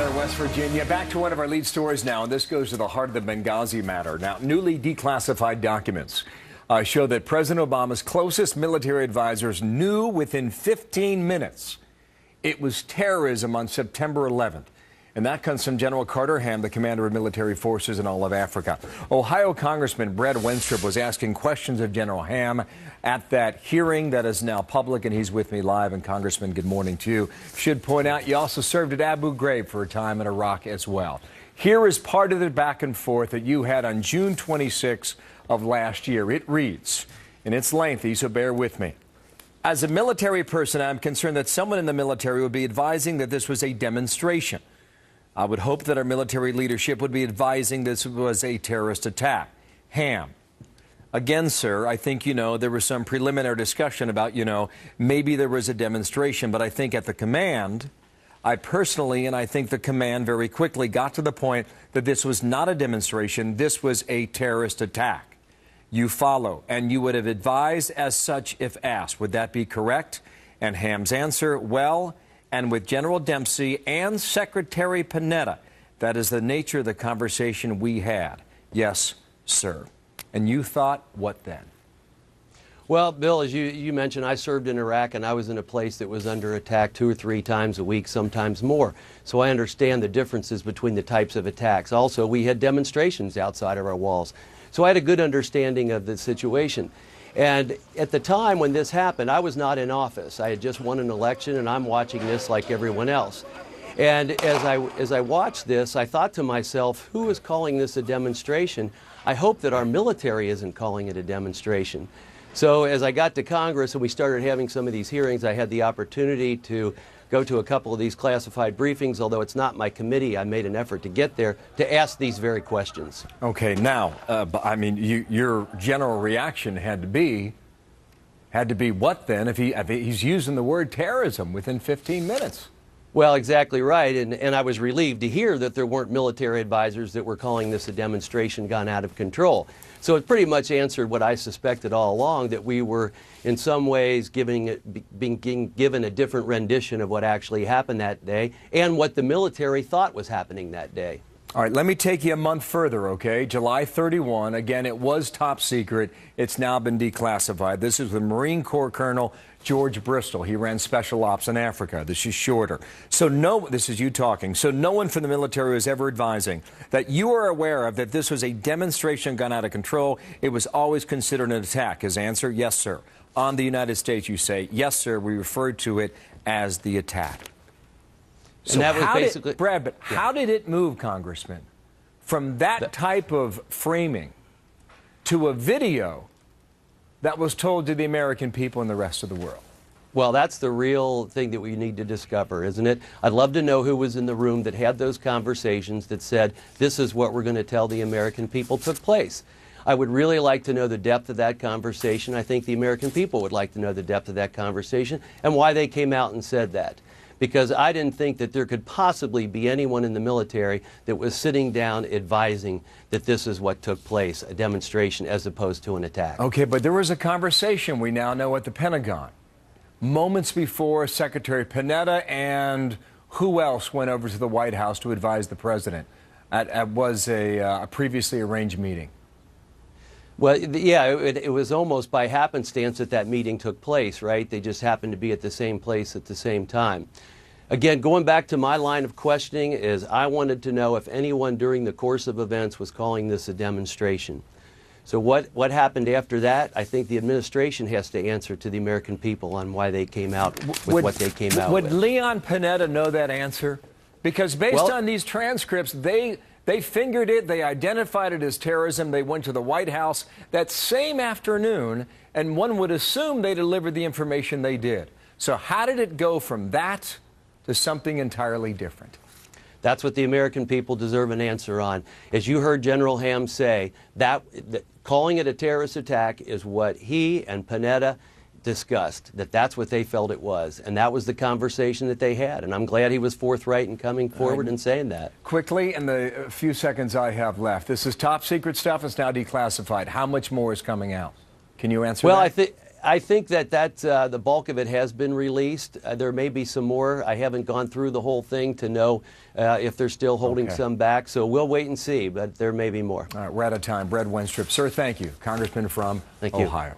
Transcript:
there in West Virginia. Back to one of our lead stories now, and this goes to the heart of the Benghazi matter. Now, newly declassified documents show that President Obama's closest military advisors knew within 15 minutes it was terrorism on September 11th. And that comes from General Carter Ham, the commander of military forces in all of Africa. Ohio Congressman Brad Wenstrup was asking questions of General Ham at that hearing that is now public, and he's with me live. And Congressman, good morning to you. Should point out you also served at Abu Ghraib for a time in Iraq as well. Here is part of the back and forth that you had on June 26 of last year. It reads, and it's lengthy, so bear with me. As a military person, I'm concerned that someone in the military would be advising that this was a demonstration. I would hope that our military leadership would be advising this was a terrorist attack. Ham. Again, sir, I think, there was some preliminary discussion about, maybe there was a demonstration, but I think at the command, I personally, and I think the command very quickly got to the point that this was not a demonstration, this was a terrorist attack. You follow, and you would have advised as such if asked. Would that be correct? And Ham's answer, well, and with General Dempsey and Secretary Panetta, that is the nature of the conversation we had. Yes, sir. And you thought, what then? Well, Bill, as you mentioned, I served in Iraq, and I was in a place that was under attack 2 or 3 times a week, sometimes more. So I understand the differences between the types of attacks. Also, we had demonstrations outside of our walls. So I had a good understanding of the situation. And at the time when this happened, I was not in office. I had just won an election, and I'm watching this like everyone else. And as I watched this, I thought to myself, who is calling this a demonstration? I hope that our military isn't calling it a demonstration. So as I got to Congress and we started having some of these hearings, I had the opportunity to go to a couple of these classified briefings. Although it's not my committee, I made an effort to get there to ask these very questions. Okay, now, your general reaction had to be what then if he's using the word terrorism within 15 minutes? Well, exactly right, and I was relieved to hear that there weren't military advisors that were calling this a demonstration gone out of control. So it pretty much answered what I suspected all along, that we were in some ways being given a different rendition of what actually happened that day and what the military thought was happening that day. All right, let me take you a month further, okay? July 31, again, it was top secret. It's now been declassified. This is the Marine Corps Colonel George Bristol. He ran special ops in Africa. This is shorter. This is you talking. So no one from the military was ever advising that you are aware of that this was a demonstration gone out of control. It was always considered an attack. His answer, yes, sir. On the United States, you say, yes, sir, we referred to it as the attack. So and that was basically, Brad, but how did it move, Congressman, from that type of framing to a video that was told to the American people and the rest of the world? Well, that's the real thing that we need to discover, isn't it? I'd love to know who was in the room that had those conversations that said, this is what we're going to tell the American people took place. I would really like to know the depth of that conversation. I think the American people would like to know the depth of that conversation and why they came out and said that. Because I didn't think that there could possibly be anyone in the military that was sitting down advising that this is what took place, a demonstration as opposed to an attack. Okay, but there was a conversation we now know at the Pentagon. Moments before, Secretary Panetta and who else went over to the White House to advise the president? It was a previously arranged meeting. Well, yeah, it was almost by happenstance that meeting took place, right? They just happened to be at the same place at the same time. Again, going back to my line of questioning is I wanted to know if anyone during the course of events was calling this a demonstration. So what happened after that? I think the administration has to answer to the American people on why they came out with what they came out with. Would Leon Panetta know that answer? Because based on these transcripts, they fingered it, they identified it as terrorism, they went to the White House that same afternoon, and one would assume they delivered the information they did. So how did it go from that to something entirely different? That's what the American people deserve an answer on. As you heard General Ham say, that calling it a terrorist attack is what he and Panetta discussed, that's what they felt it was. And that was the conversation that they had. And I'm glad he was forthright in coming forward and saying that. Quickly, in the few seconds I have left, this is top secret stuff. It's now declassified. How much more is coming out? Can you answer that? Well, I think that the bulk of it has been released. There may be some more. I haven't gone through the whole thing to know if they're still holding some back. So we'll wait and see, but there may be more. All right, we're out of time. Brad Wenstrup, sir, thank you. Congressman from Ohio.